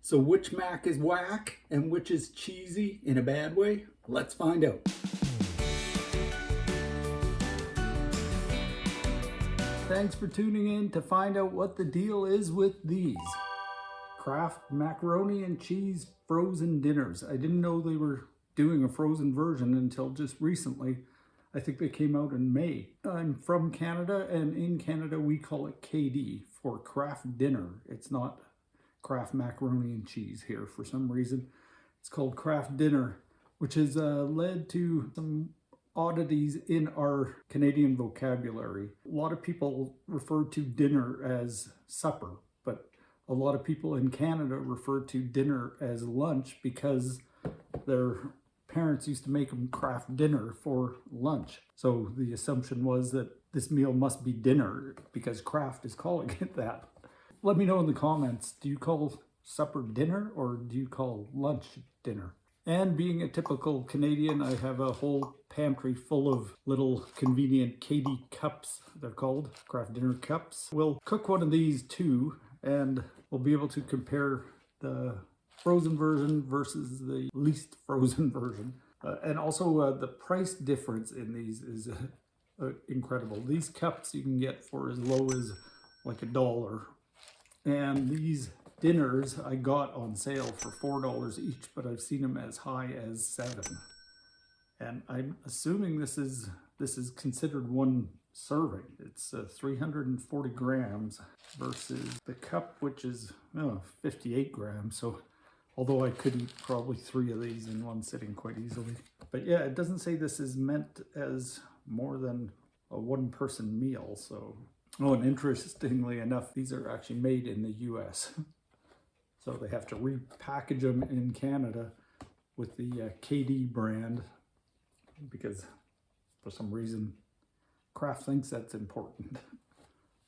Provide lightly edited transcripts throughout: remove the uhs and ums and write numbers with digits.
So which mac is whack and which is cheesy in a bad way? Let's find out. Thanks for tuning in to find out what the deal is with these Kraft macaroni and cheese frozen dinners. I didn't know they were doing a frozen version until just recently. I think they came out in May. I'm from Canada, and in Canada we call it KD for Kraft dinner. It's not Kraft macaroni and cheese here for some reason. It's called Kraft dinner, which has led to some oddities in our Canadian vocabulary. A lot of people refer to dinner as supper, but a lot of people in Canada refer to dinner as lunch because their parents used to make them Kraft dinner for lunch. So the assumption was that this meal must be dinner because Kraft is calling it that. Let me know in the comments, do you call supper dinner or do you call lunch dinner? And being a typical Canadian, I have a whole pantry full of little convenient KD cups, they're called, Kraft dinner cups. We'll cook one of these too, and we'll be able to compare the frozen version versus the least frozen version. And also the price difference in these is incredible. These cups you can get for as low as like $1. And these dinners I got on sale for $4 each, but I've seen them as high as $7. And I'm assuming this is considered one serving. It's 340 grams versus the cup, which is 58 grams. So although I could eat probably 3 of these in one sitting quite easily. But yeah, it doesn't say this is meant as more than a one-person meal. So, oh, and interestingly enough, these are actually made in the US. So they have to repackage them in Canada with the KD brand because for some reason Kraft thinks that's important.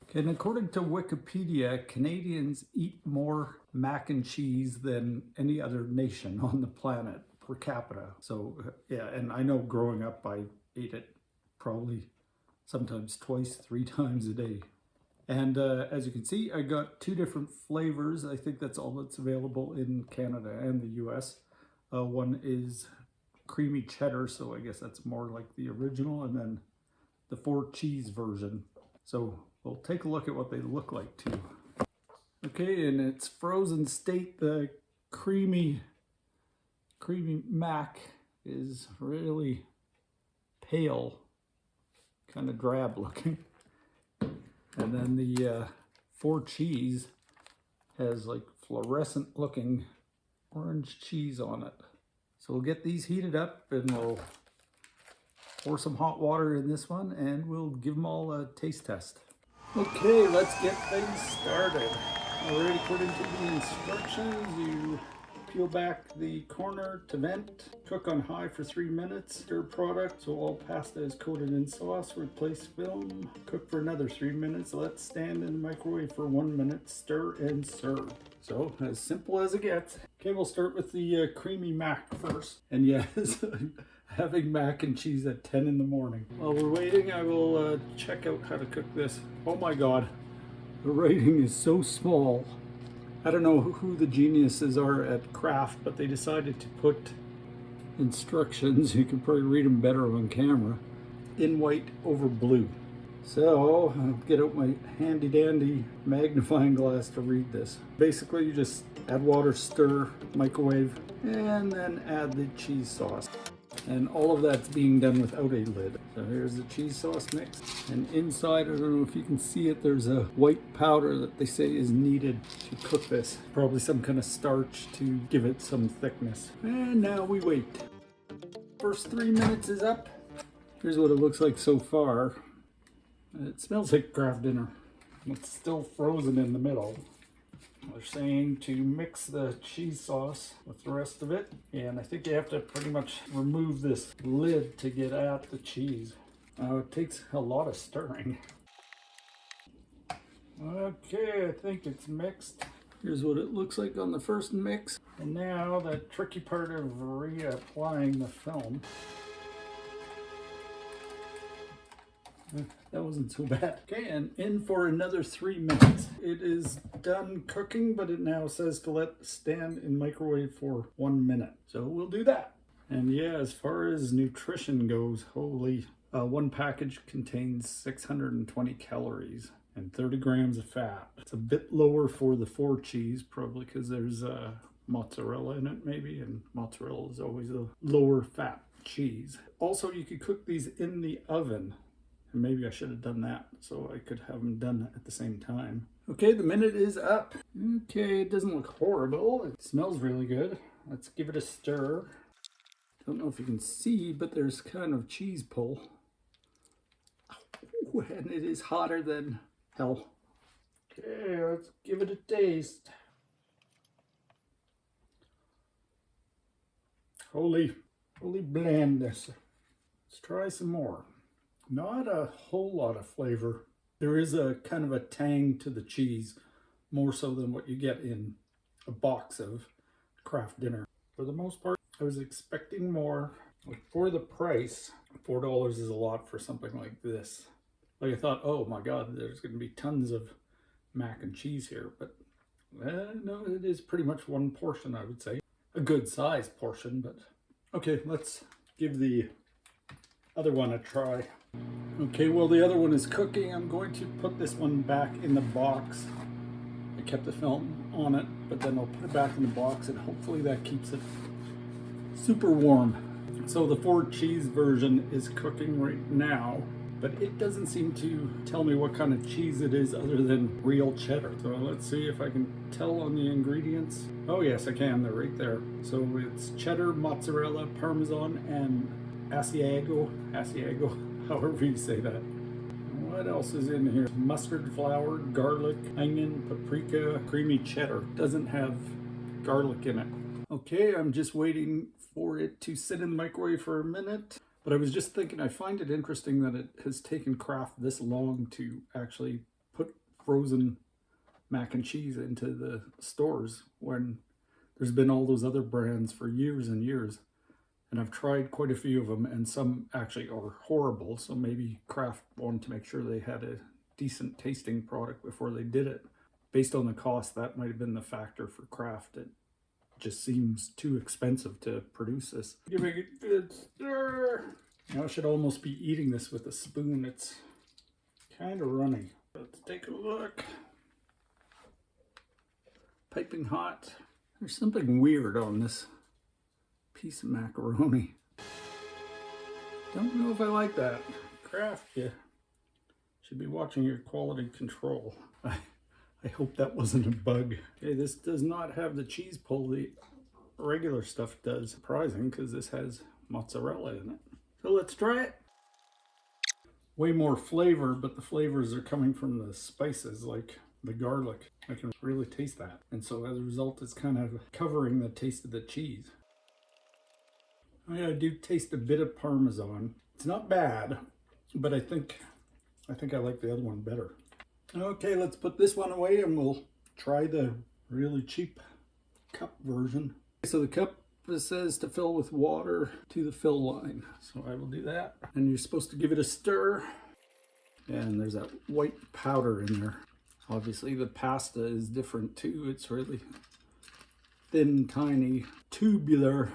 Okay, and according to Wikipedia, Canadians eat more mac and cheese than any other nation on the planet per capita. So yeah, and I know growing up I ate it probably sometimes twice, 3 times a day. And as you can see, I got 2 different flavors. I think that's all that's available in Canada and the US. One is creamy cheddar, so I guess that's more like the original, and then the 4 cheese version. So we'll take a look at what they look like too. Okay, in its frozen state, the creamy mac is really pale, kind of drab looking. And then the 4 cheese has like fluorescent looking orange cheese on it. So we'll get these heated up and we'll pour some hot water in this one and we'll give them all a taste test. Okay, let's get things started. Already according to the instructions, you peel back the corner to vent, cook on high for 3 minutes, stir product so all pasta is coated in sauce, replace film, cook for another 3 minutes, let stand in the microwave for 1 minute, stir and serve. So as simple as it gets. Okay, we'll start with the creamy mac first. And yes, having mac and cheese at 10 in the morning. While we're waiting, I will check out how to cook this. Oh my God, the writing is so small. I don't know who the geniuses are at Kraft, but they decided to put instructions, you can probably read them better on camera, in white over blue. So I'll get out my handy dandy magnifying glass to read this. Basically you just add water, stir, microwave, and then add the cheese sauce. And all of that's being done without a lid. So here's the cheese sauce mix. And inside, I don't know if you can see it, there's a white powder that they say is needed to cook this. Probably some kind of starch to give it some thickness. And now we wait. First 3 minutes is up. Here's what it looks like so far. It smells like Kraft dinner. It's still frozen in the middle. They're saying to mix the cheese sauce with the rest of it, and I think you have to pretty much remove this lid to get at the cheese. It takes a lot of stirring. Okay, I think it's mixed. Here's what it looks like on the first mix. And now the tricky part of reapplying the film. That wasn't so bad. Okay, and in for another 3 minutes. It is done cooking, but it now says to let stand in microwave for 1 minute. So we'll do that. And yeah, as far as nutrition goes, holy, one package contains 620 calories and 30 grams of fat. It's a bit lower for the 4 cheese, probably because there's mozzarella in it maybe, and mozzarella is always a lower fat cheese. Also, you could cook these in the oven, and maybe I should have done that so I could have them done at the same time. Okay, the minute is up. Okay, it doesn't look horrible. It smells really good. Let's give it a stir. Don't know if you can see, but there's kind of cheese pull. Ooh, and it is hotter than hell. Okay, let's give it a taste. Holy blandness. Let's try some more. Not a whole lot of flavor. There is a kind of a tang to the cheese, more so than what you get in a box of Kraft dinner. For the most part, I was expecting more. Like, for the price, $4 is a lot for something like this. Like, I thought, oh my God, there's going to be tons of mac and cheese here. But no, it is pretty much one portion, I would say. A good size portion, but okay, let's give the other one a try. Okay, well, the other one is cooking. I'm going to put this one back in the box. I kept the film on it, but then I'll put it back in the box, and hopefully that keeps it super warm. So the 4 cheese version is cooking right now, but it doesn't seem to tell me what kind of cheese it is other than real cheddar. So let's see if I can tell on the ingredients. Oh yes, I can. They're right there. So it's cheddar, mozzarella, Parmesan, and Asiago, however you say that. What else is in here? Mustard flour, garlic, onion, paprika, creamy cheddar. Doesn't have garlic in it. Okay, I'm just waiting for it to sit in the microwave for a minute. But I was just thinking, I find it interesting that it has taken Kraft this long to actually put frozen mac and cheese into the stores when there's been all those other brands for years and years. And I've tried quite a few of them, and some actually are horrible. So maybe Kraft wanted to make sure they had a decent tasting product before they did it. Based on the cost, that might have been the factor for Kraft. It just seems too expensive to produce this. Giving it a good stir. Now I should almost be eating this with a spoon. It's kind of runny. Let's take a look. Piping hot. There's something weird on this piece of macaroni. Don't know if I like that. Kraft, you should be watching your quality control. I hope that wasn't a bug. Okay, this does not have the cheese pull the regular stuff does. Surprising, because this has mozzarella in it. So let's try it. Way more flavor, but the flavors are coming from the spices, like the garlic. I can really taste that. And so as a result, it's kind of covering the taste of the cheese. I do taste a bit of Parmesan. It's not bad, but I think I like the other one better. Okay, let's put this one away and we'll try the really cheap cup version. So the cup says to fill with water to the fill line. So I will do that. And you're supposed to give it a stir. And there's that white powder in there. Obviously the pasta is different too. It's really thin, tiny, tubular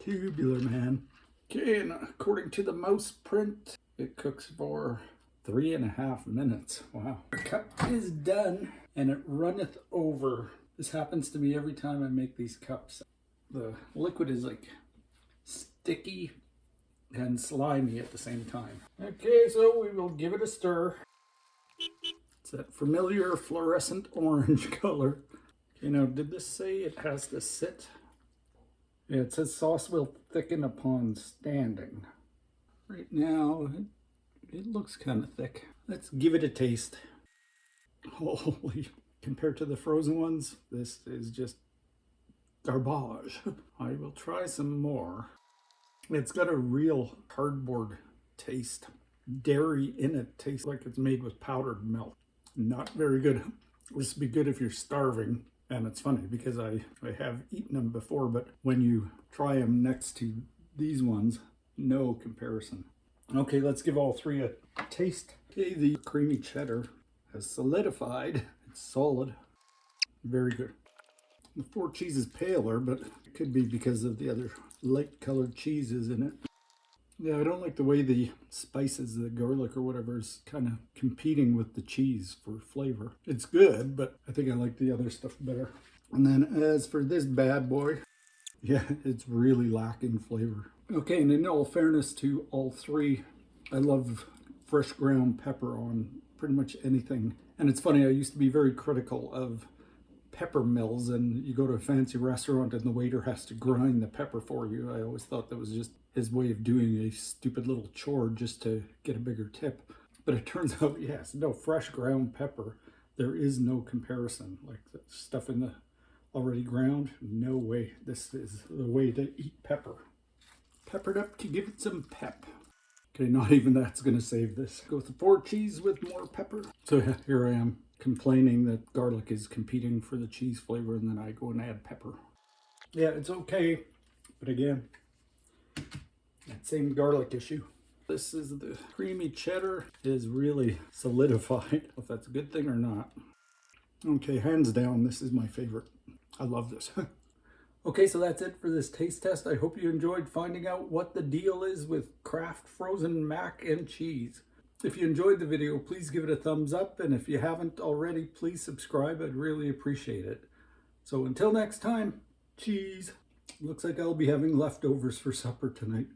man. Okay, and according to the mouse print, it cooks for 3.5 minutes. Wow. The cup is done and it runneth over. This happens to me every time I make these cups. The liquid is like sticky and slimy at the same time. Okay, so we will give it a stir. It's that familiar fluorescent orange color. Okay, now did this say it has to sit? Yeah, it says sauce will thicken upon standing. Right now, it looks kind of thick. Let's give it a taste. Holy, compared to the frozen ones, this is just garbage. I will try some more. It's got a real cardboard taste. Dairy in it tastes like it's made with powdered milk. Not very good. This would be good if you're starving. And it's funny because I have eaten them before, but when you try them next to these ones, no comparison. Okay, let's give all three a taste. Okay, the creamy cheddar has solidified. It's solid. Very good. The four cheese is paler, but it could be because of the other light colored cheeses in it. Yeah, I don't like the way the spices, the garlic or whatever, is kind of competing with the cheese for flavor. It's good, but I think I like the other stuff better. And then as for this bad boy, yeah, it's really lacking flavor. Okay, and in all fairness to all three, I love fresh ground pepper on pretty much anything. And it's funny, I used to be very critical of pepper mills, and you go to a fancy restaurant and the waiter has to grind the pepper for you. I always thought that was just his way of doing a stupid little chore just to get a bigger tip. But it turns out, yes, no, fresh ground pepper, there is no comparison. Like the stuff in the already ground, no way. This is the way to eat pepper. Peppered up to give it some pep. Okay, not even that's gonna save this. Go with the four cheese with more pepper. So yeah, here I am complaining that garlic is competing for the cheese flavor, and then I go and add pepper. Yeah, it's okay, but again, that same garlic issue. This is the creamy cheddar is really solidified, if that's a good thing or not. Okay, hands down, this is my favorite. I love this. Okay, so that's it for this taste test. I hope you enjoyed finding out what the deal is with Kraft frozen mac and cheese. If you enjoyed the video, please give it a thumbs up. And if you haven't already, please subscribe. I'd really appreciate it. So until next time, cheese. Looks like I'll be having leftovers for supper tonight.